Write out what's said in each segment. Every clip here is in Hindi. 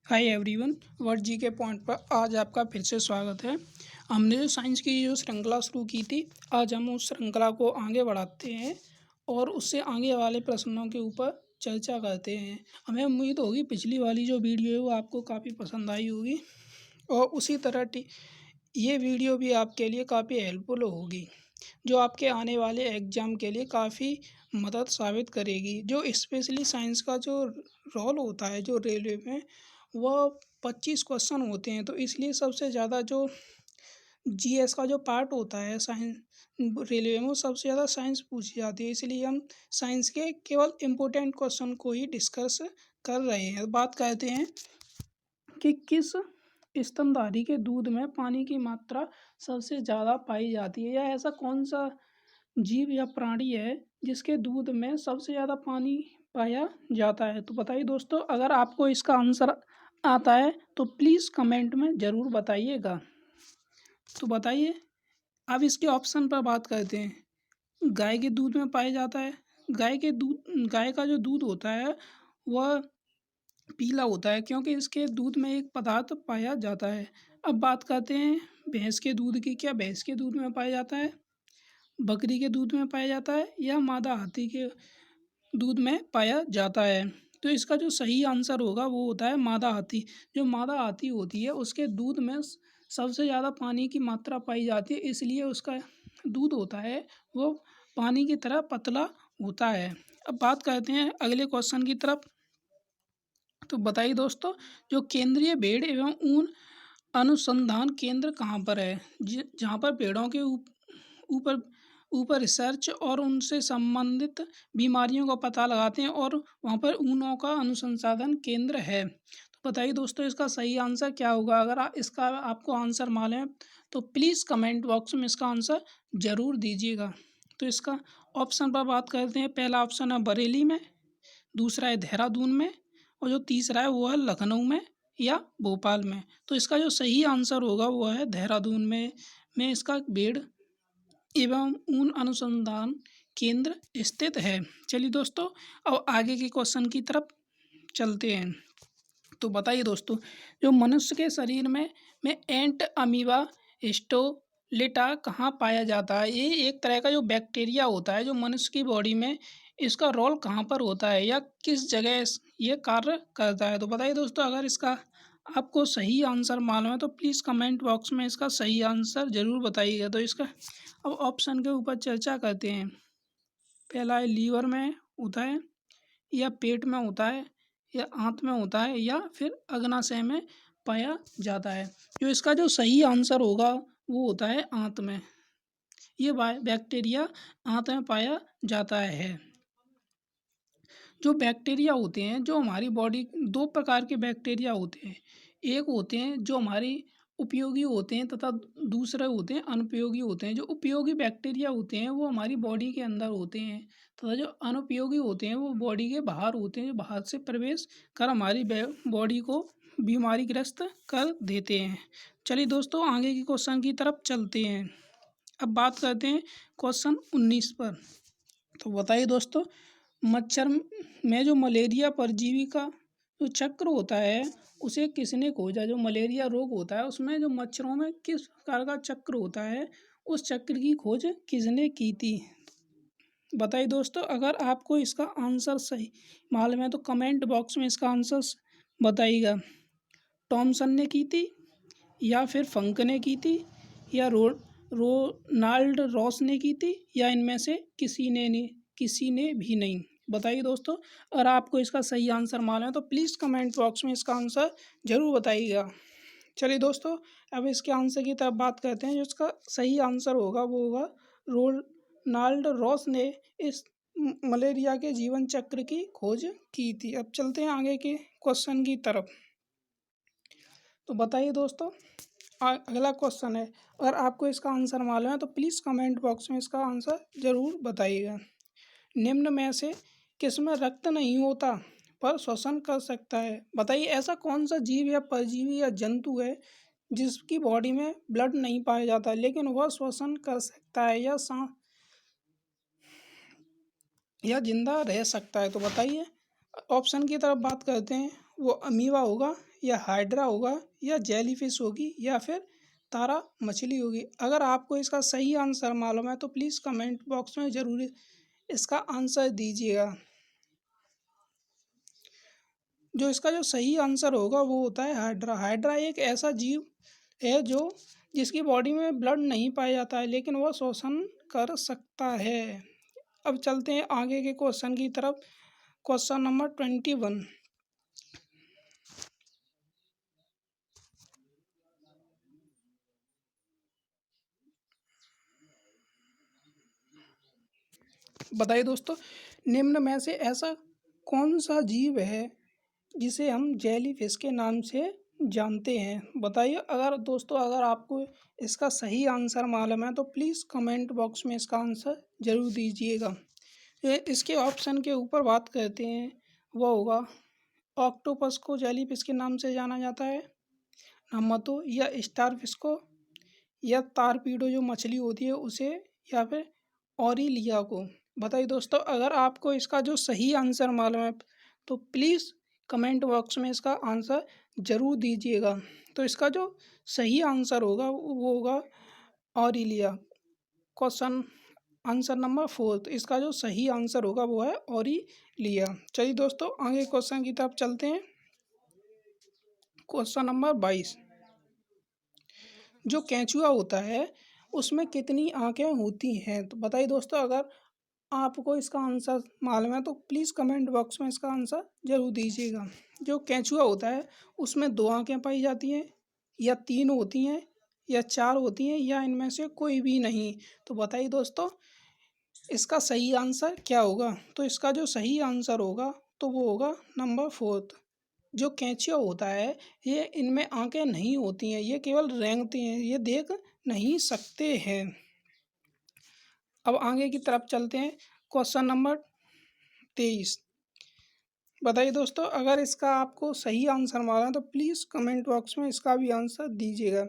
हाय एवरीवन, वर्ड जी के पॉइंट पर आज आपका फिर से स्वागत है। हमने जो साइंस की जो श्रृंखला शुरू की थी, आज हम उस श्रृंखला को आगे बढ़ाते हैं और उससे आगे वाले प्रश्नों के ऊपर चर्चा करते हैं। हमें उम्मीद होगी पिछली वाली जो वीडियो है वो आपको काफ़ी पसंद आई होगी और उसी तरह ये वीडियो भी आपके लिए काफ़ी हेल्पफुल होगी, जो आपके आने वाले एग्ज़ाम के लिए काफ़ी मदद साबित करेगी। जो स्पेशली साइंस का जो रोल होता है जो रेलवे में, वह 25 क्वेश्चन होते हैं, तो इसलिए सबसे ज़्यादा जो जीएस का जो पार्ट होता है साइंस रेलवे में, वो सबसे ज़्यादा साइंस पूछी जाती है। इसलिए हम साइंस के केवल इम्पोर्टेंट क्वेश्चन को ही डिस्कस कर रहे हैं। बात करते हैं कि किस स्तनधारी के दूध में पानी की मात्रा सबसे ज़्यादा पाई जाती है, या ऐसा कौन सा जीव या प्राणी है जिसके दूध में सबसे ज़्यादा पानी पाया जाता है। तो बताइए दोस्तों, अगर आपको इसका आंसर आता है तो प्लीज़ कमेंट में ज़रूर बताइएगा। तो बताइए, अब इसके ऑप्शन पर बात करते हैं। गाय के दूध में पाया जाता है। गाय का जो दूध होता है वह पीला होता है, क्योंकि इसके दूध में एक पदार्थ पाया जाता है। अब बात करते हैं भैंस के दूध की। क्या भैंस के दूध में पाया जाता है, बकरी के दूध में पाया जाता है, या मादा हाथी के दूध में पाया जाता है? तो इसका जो सही आंसर होगा वो होता है मादा हाथी। जो मादा हाथी होती है उसके दूध में सबसे ज़्यादा पानी की मात्रा पाई जाती है, इसलिए उसका दूध होता है वो पानी की तरह पतला होता है। अब बात करते हैं अगले क्वेश्चन की तरफ। तो बताइए दोस्तों, जो केंद्रीय भेड़ एवं ऊन अनुसंधान केंद्र कहाँ पर है? जहाँ पर भेड़ों के ऊपर ऊपर रिसर्च और उनसे संबंधित बीमारियों का पता लगाते हैं, और वहाँ पर ऊनों का अनुसंधान केंद्र है। तो बताइए दोस्तों, इसका सही आंसर क्या होगा? अगर इसका आपको आंसर मालूम है तो प्लीज़ कमेंट बॉक्स में इसका आंसर ज़रूर दीजिएगा। तो इसका ऑप्शन पर बात करते हैं। पहला ऑप्शन है बरेली में, दूसरा है देहरादून में, और जो तीसरा है वो है लखनऊ में या भोपाल में। तो इसका जो सही आंसर होगा वो है देहरादून में इसका भेड़ एवं ऊन अनुसंधान केंद्र स्थित है। चलिए दोस्तों, अब आगे के क्वेश्चन की तरफ चलते हैं। तो बताइए दोस्तों, जो मनुष्य के शरीर में एंट अमीबा हिस्टोलिटा कहाँ पाया जाता है? ये एक तरह का जो बैक्टीरिया होता है जो मनुष्य की बॉडी में, इसका रोल कहाँ पर होता है या किस जगह ये कार्य करता है? तो बताइए दोस्तों, अगर इसका आपको सही आंसर मालूम है तो प्लीज़ कमेंट बॉक्स में इसका सही आंसर ज़रूर बताइएगा। तो इसका अब ऑप्शन के ऊपर चर्चा करते हैं। पहला है लीवर में होता है, या पेट में होता है, या आंत में होता है, या फिर अग्नाशय में पाया जाता है। जो इसका जो सही आंसर होगा वो होता है आंत में। ये बैक्टीरिया आंत में पाया जाता है। जो बैक्टीरिया होते हैं जो हमारी बॉडी, दो प्रकार के बैक्टीरिया होते हैं। एक होते हैं जो हमारी उपयोगी होते हैं तथा दूसरे होते हैं अनुपयोगी होते हैं। जो उपयोगी बैक्टीरिया होते हैं वो हमारी बॉडी के अंदर होते हैं, तथा जो अनुपयोगी होते हैं वो बॉडी के बाहर होते हैं, जो बाहर से प्रवेश कर हमारी बॉडी को बीमारीग्रस्त कर देते हैं। चलिए दोस्तों, आगे के क्वेश्चन की तरफ चलते हैं। अब बात करते हैं क्वेश्चन 19 पर। तो बताइए दोस्तों, मच्छर में जो मलेरिया परजीवी का जो चक्र होता है उसे किसने खोजा? जो मलेरिया रोग होता है उसमें जो मच्छरों में किस प्रकार का चक्र होता है, उस चक्र की खोज किसने की थी? बताइए दोस्तों, अगर आपको इसका आंसर सही मालूम है तो कमेंट बॉक्स में इसका आंसर बताइएगा। टॉमसन ने की थी, या फिर फंक ने की थी, या रोनाल्ड रॉस ने की थी, या इनमें से किसी ने भी नहीं? बताइए दोस्तों, अगर आपको इसका सही आंसर मालूम है तो प्लीज़ कमेंट बॉक्स में इसका आंसर ज़रूर बताइएगा। चलिए दोस्तों, अब इसके आंसर की तरफ बात करते हैं। जो इसका सही आंसर होगा वो होगा रोनाल्ड रॉस ने इस मलेरिया के जीवन चक्र की खोज की थी। अब चलते हैं आगे के क्वेश्चन की तरफ। तो बताइए दोस्तों, अगला क्वेश्चन है। अगर आपको इसका आंसर मालूम है तो प्लीज़ कमेंट बॉक्स में इसका आंसर ज़रूर बताइएगा। निम्न में से किसमें रक्त नहीं होता पर श्वसन कर सकता है? बताइए, ऐसा कौन सा जीव या परजीवी या जंतु है जिसकी बॉडी में ब्लड नहीं पाया जाता लेकिन वह श्वसन कर सकता है या जिंदा रह सकता है? तो बताइए, ऑप्शन की तरफ बात करते हैं। वो अमीबा होगा, या हाइड्रा होगा या जेलीफिश होगी या फिर तारा मछली होगी। अगर आपको इसका सही आंसर मालूम है तो प्लीज़ कमेंट बॉक्स में ज़रूर इसका आंसर दीजिएगा। जो इसका जो सही आंसर होगा वो होता है हाइड्रा। हाइड्रा एक ऐसा जीव है जो जिसकी बॉडी में ब्लड नहीं पाया जाता है लेकिन वह शोषण कर सकता है। अब चलते हैं आगे के क्वेश्चन की तरफ। Question number 21। बताइए दोस्तों, निम्न में से ऐसा कौन सा जीव है जिसे हम जेली फिश के नाम से जानते हैं? बताइए। अगर दोस्तों अगर आपको इसका सही आंसर मालूम है तो प्लीज़ कमेंट बॉक्स में इसका आंसर ज़रूर दीजिएगा। इसके ऑप्शन के ऊपर बात करते हैं, वो होगा ऑक्टोपस को जेली फिश के नाम से जाना जाता है, नंबर 2, या स्टार फिश को, या तारपीडो जो मछली होती है उसे, या फिर ऑरिलिया को। बताइए दोस्तों, अगर आपको इसका जो सही आंसर मालूम है तो प्लीज़ कमेंट बॉक्स में इसका आंसर ज़रूर दीजिएगा। तो इसका जो सही आंसर होगा वो होगा ऑरिलिया। क्वेश्चन आंसर नंबर 4, तो इसका जो सही आंसर होगा वो है ऑरिलिया। चलिए दोस्तों आगे क्वेश्चन की तरफ चलते हैं। Question number 22। जो केंचुआ होता है उसमें कितनी आँखें होती हैं? तो बताइए दोस्तों, अगर आपको इसका आंसर मालूम है तो प्लीज़ कमेंट बॉक्स में इसका आंसर ज़रूर दीजिएगा। जो केंचुआ होता है उसमें 2 आँखें पाई जाती हैं, या 3 होती हैं, या 4 होती हैं, या इनमें से कोई भी नहीं। तो बताइए दोस्तों, इसका सही आंसर क्या होगा? तो इसका जो सही आंसर होगा तो वो होगा नंबर 4। जो केंचुआ होता है ये इनमें आँखें नहीं होती हैं, ये केवल रेंगते हैं, ये देख नहीं सकते हैं। अब आगे की तरफ चलते हैं। Question number 23। बताइए दोस्तों, अगर इसका आपको सही आंसर मालूम है तो प्लीज़ कमेंट बॉक्स में इसका भी आंसर दीजिएगा।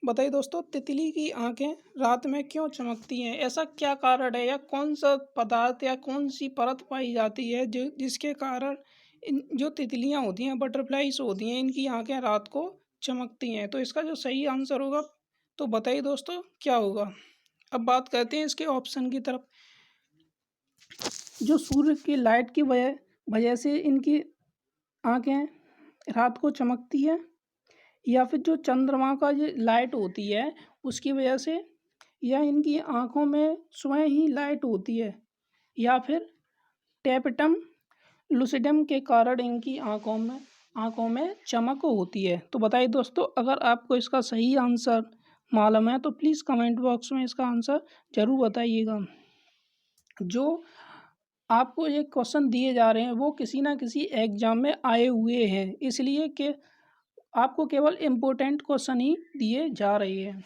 बताइए दोस्तों, तितली की आंखें रात में क्यों चमकती हैं? ऐसा क्या कारण है, या कौन सा पदार्थ या कौन सी परत पाई जाती है जो जिसके कारण इन जो तितलियां होती हैं, बटरफ्लाइज होती हैं, इनकी आंखें रात को चमकती हैं? तो इसका जो सही आंसर होगा तो बताइए दोस्तों क्या होगा। अब बात करते हैं इसके ऑप्शन की तरफ। जो सूर्य की लाइट की वजह वजह से इनकी आंखें रात को चमकती है, या फिर जो चंद्रमा का जो लाइट होती है उसकी वजह से, या इनकी आँखों में स्वयं ही लाइट होती है, या फिर टैपेटम लुसिडम के कारण इनकी आँखों में चमक होती है। तो बताइए दोस्तों, अगर आपको इसका सही आंसर मालूम है तो प्लीज़ कमेंट बॉक्स में इसका आंसर ज़रूर बताइएगा। जो आपको ये क्वेश्चन दिए जा रहे हैं वो किसी ना किसी एग्ज़ाम में आए हुए हैं, इसलिए कि आपको केवल इम्पोर्टेंट क्वेश्चन ही दिए जा रहे हैं।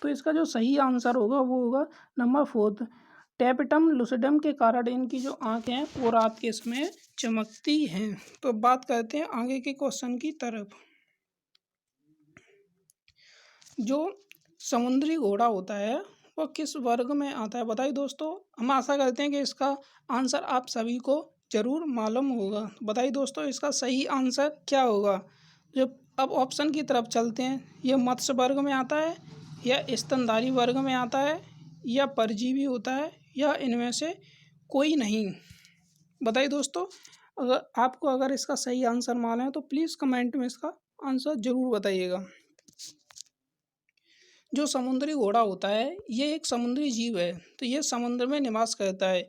तो इसका जो सही आंसर होगा वो होगा नंबर 4, टैपेटम लुसिडम के कारण इनकी जो आँखें हैं वो रात के समय चमकती हैं। तो बात करते हैं आगे के क्वेश्चन की तरफ। जो समुद्री घोड़ा होता है वो किस वर्ग में आता है? बताइए दोस्तों, हम आशा करते हैं कि इसका आंसर आप सभी को ज़रूर मालूम होगा। बताइए दोस्तों, इसका सही आंसर क्या होगा? जो अब ऑप्शन की तरफ चलते हैं। यह मत्स्य वर्ग में आता है, या स्तनधारी वर्ग में आता है, या परजीवी होता है, या इनमें से कोई नहीं। बताइए दोस्तों, अगर इसका सही आंसर मालूम है तो प्लीज़ कमेंट में इसका आंसर ज़रूर बताइएगा। जो समुद्री घोड़ा होता है ये एक समुद्री जीव है, तो ये समुद्र में निवास करता है।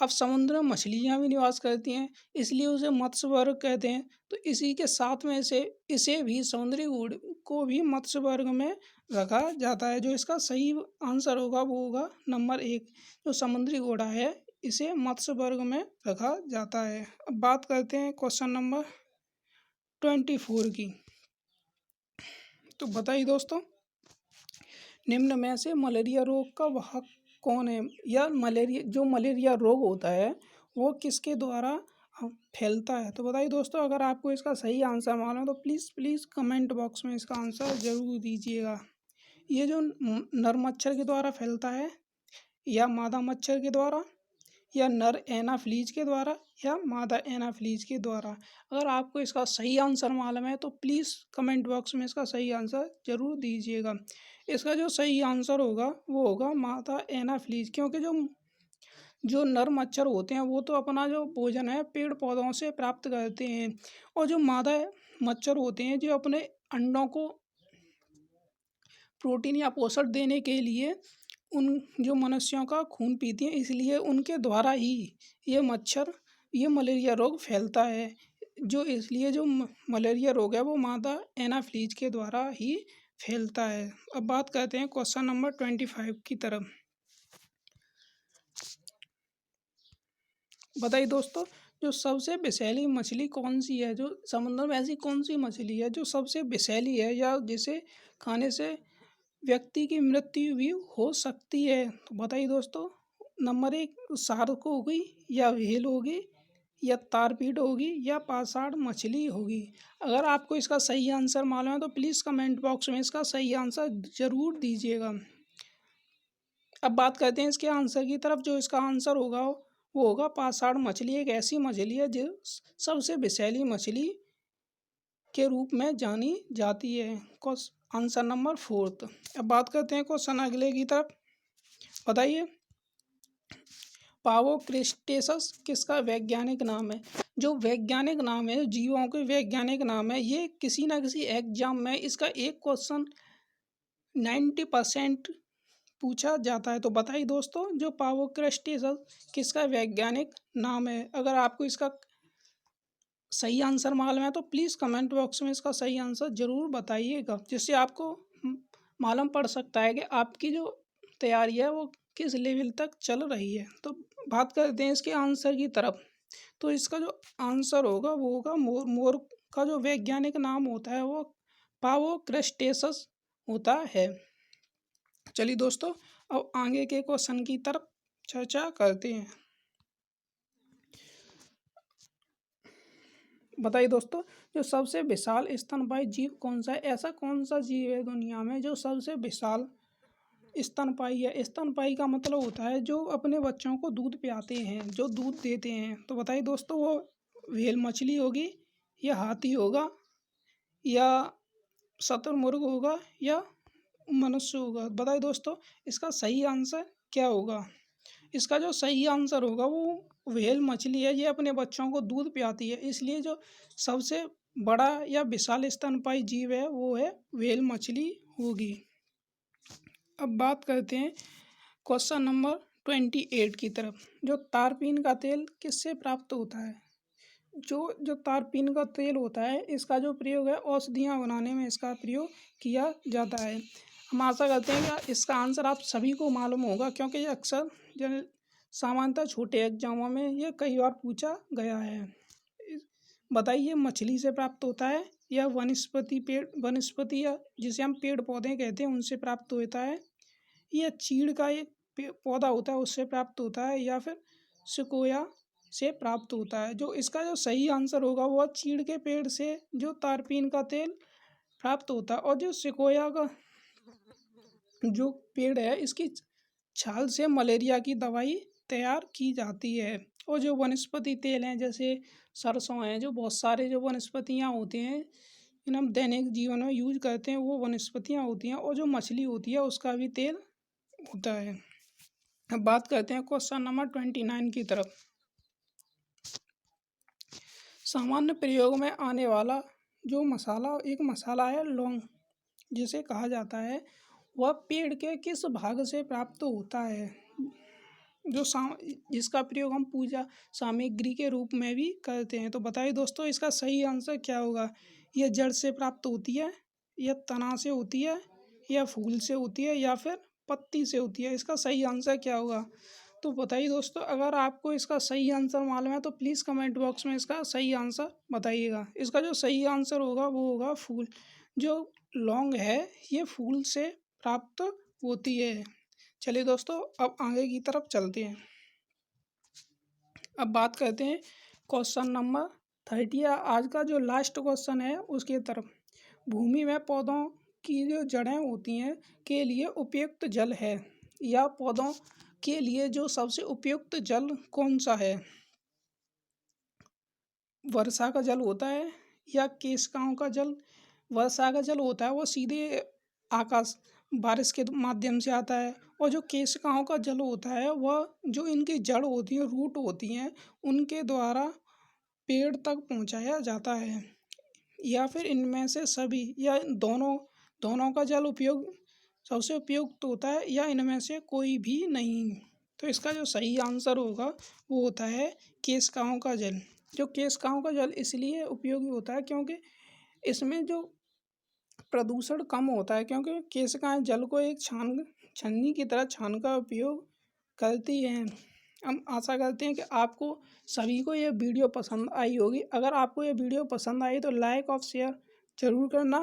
अब समुद्र में मछलियाँ भी निवास करती हैं, इसलिए उसे मत्स्य वर्ग कहते हैं। तो इसी के साथ में इसे भी समुद्री घोड़े को भी मत्स्य वर्ग में रखा जाता है। जो इसका सही आंसर होगा वो होगा नंबर 1। जो समुद्री घोड़ा है इसे मत्स्य वर्ग में रखा जाता है। अब बात करते हैं क्वेश्चन नंबर 24 की। तो बताइए दोस्तों, निम्न में से मलेरिया रोग का वाहक कौन है? या मलेरिया रोग होता है वो किसके द्वारा फैलता है? तो बताइए दोस्तों, अगर आपको इसका सही आंसर मालूम है तो प्लीज़ कमेंट बॉक्स में इसका आंसर ज़रूर दीजिएगा। ये जो नर मच्छर के द्वारा फैलता है, या मादा मच्छर के द्वारा, या नर एनाफ्लीज के द्वारा या मादा एनाफ्लीज के द्वारा। अगर आपको इसका सही आंसर मालूम है तो प्लीज़ कमेंट बॉक्स में इसका सही आंसर ज़रूर दीजिएगा। इसका जो सही आंसर होगा वो होगा मादा एनाफ्लीज, क्योंकि जो जो नर मच्छर होते हैं वो तो अपना जो भोजन है पेड़ पौधों से प्राप्त करते हैं, और जो मादा मच्छर होते हैं जो अपने अंडों को प्रोटीन या पोषण देने के लिए उन जो मनुष्यों का खून पीती हैं, इसलिए उनके द्वारा ही ये मलेरिया रोग फैलता है। जो इसलिए जो मलेरिया रोग है वो मादा एनाफ्लीज के द्वारा ही फैलता है। अब बात करते हैं क्वेश्चन नंबर 25 की तरफ। बताइए दोस्तों, जो सबसे विषैली मछली कौन सी है? जो समुद्र में ऐसी कौन सी मछली है जो सबसे विषैली है या जिसे खाने से व्यक्ति की मृत्यु भी हो सकती है? तो बताइए दोस्तों, नंबर 1 शार्क होगी या व्हेल होगी या तारपीट होगी या पाषाण मछली होगी। अगर आपको इसका सही आंसर मालूम है तो प्लीज़ कमेंट बॉक्स में इसका सही आंसर ज़रूर दीजिएगा। अब बात करते हैं इसके आंसर की तरफ। जो इसका आंसर होगा वो होगा पाषाण मछली। एक ऐसी मछली है जो सबसे विषैली मछली के रूप में जानी जाती है। Answer number 4। अब बात करते हैं क्वेश्चन अगले की तरफ। बताइए, पावोक्रिस्टेसस किसका वैज्ञानिक नाम है? जो वैज्ञानिक नाम है, जीवों के वैज्ञानिक नाम है, ये किसी ना किसी एग्जाम में इसका एक क्वेश्चन 90% पूछा जाता है। तो बताइए दोस्तों, जो पावोक्रिस्टेसस किसका वैज्ञानिक नाम है? अगर आपको इसका सही आंसर मालूम है तो प्लीज़ कमेंट बॉक्स में इसका सही आंसर ज़रूर बताइएगा, जिससे आपको मालूम पड़ सकता है कि आपकी जो तैयारी है वो किस लेवल तक चल रही है। तो बात करते हैं इसके आंसर की तरफ। तो इसका जो आंसर होगा वो होगा मोर। मोर का जो वैज्ञानिक नाम होता है वो पावोक्रिस्टेसस होता है। चलिए दोस्तों, अब आगे के क्वेश्चन की तरफ चर्चा करते हैं। बताइए दोस्तों, जो सबसे विशाल स्तनपायी जीव कौन सा है? ऐसा कौन सा जीव है दुनिया में जो सबसे विशाल स्तनपायी है? स्तनपायी का मतलब होता है जो अपने बच्चों को दूध पिलाते हैं, जो दूध देते हैं। तो बताइए दोस्तों, वो व्हेल मछली होगी या हाथी होगा या शुतुरमुर्ग होगा या मनुष्य होगा? बताइए दोस्तों, इसका सही आंसर क्या होगा? इसका जो सही आंसर होगा वो व्हेल मछली है। ये अपने बच्चों को दूध पिलाती है, इसलिए जो सबसे बड़ा या विशाल स्तनपायी जीव है वो है व्हेल मछली होगी। अब बात करते हैं क्वेश्चन नंबर 28 की तरफ। जो तारपीन का तेल किससे प्राप्त होता है? जो तारपीन का तेल होता है इसका जो प्रयोग है औषधियाँ बनाने में इसका प्रयोग किया जाता है। हम आशा करते हैं कि इसका आंसर आप सभी को मालूम होगा, क्योंकि ये अक्सर जो सामान्यतः छोटे एग्जामों में ये कई बार पूछा गया है। बताइए, मछली से प्राप्त होता है या वनस्पति या जिसे हम पेड़ पौधे कहते हैं उनसे प्राप्त होता है, या चीड़ का एक पौधा होता है उससे प्राप्त होता है, या फिर सिकोया से प्राप्त होता है? जो इसका जो सही आंसर होगा वह चीड़ के पेड़ से जो तारपीन का तेल प्राप्त होता है। और जो सिकोया का जो पेड़ है इसकी छाल से मलेरिया की दवाई तैयार की जाती है। और जो वनस्पति तेल हैं जैसे सरसों हैं, जो बहुत सारे जो वनस्पतियाँ होती हैं जिन्हें हम दैनिक जीवन में यूज करते हैं वो वनस्पतियाँ होती हैं, और जो मछली होती है उसका भी तेल होता है। अब बात करते हैं क्वेश्चन नंबर 29 की तरफ। सामान्य प्रयोग में आने वाला जो मसाला, एक मसाला है लौंग जिसे कहा जाता है, वह पेड़ के किस भाग से प्राप्त होता है? जिसका प्रयोग हम पूजा सामग्री के रूप में भी करते हैं। तो बताइए दोस्तों, इसका सही आंसर क्या होगा? यह जड़ से प्राप्त होती है या तना से होती है या फूल से होती है या फिर पत्ती से होती है? इसका सही आंसर क्या होगा? तो बताइए दोस्तों, अगर आपको इसका सही आंसर मालूम है तो प्लीज़ कमेंट बॉक्स में इसका सही आंसर बताइएगा। इसका जो सही आंसर होगा वो होगा फूल। जो लौंग है ये फूल से प्राप्त होती है। चलिए दोस्तों, अब आगे की तरफ चलते हैं। अब बात करते हैं क्वेश्चन नंबर 30, आज का जो लास्ट क्वेश्चन है उसकी तरफ। भूमि में पौधों की जो जड़ें होती हैं के लिए उपयुक्त जल है या पौधों के लिए जो सबसे उपयुक्त जल कौन सा है? वर्षा का जल होता है या केशिकाओं का जल? वर्षा का जल होता है वो सीधे आकाश बारिश के माध्यम से आता है, और जो केशिकाओं का जल होता है वह जो इनकी जड़ होती है, रूट होती हैं, उनके द्वारा पेड़ तक पहुंचाया जाता है। या फिर इनमें से सभी या दोनों दोनों का जल उपयोग सबसे उपयुक्त होता है, या इनमें से कोई भी नहीं? तो इसका जो सही आंसर होगा वो होता है केशिकाओं का जल। जो केशिकाओं का जल इसलिए उपयोगी होता है क्योंकि इसमें जो प्रदूषण कम होता है, क्योंकि केशिकाएं जल को एक छन्नी की तरह छान का उपयोग करती हैं। हम आशा करते हैं कि आपको सभी को ये वीडियो पसंद आई होगी। अगर आपको ये वीडियो पसंद आई तो लाइक और शेयर ज़रूर करना।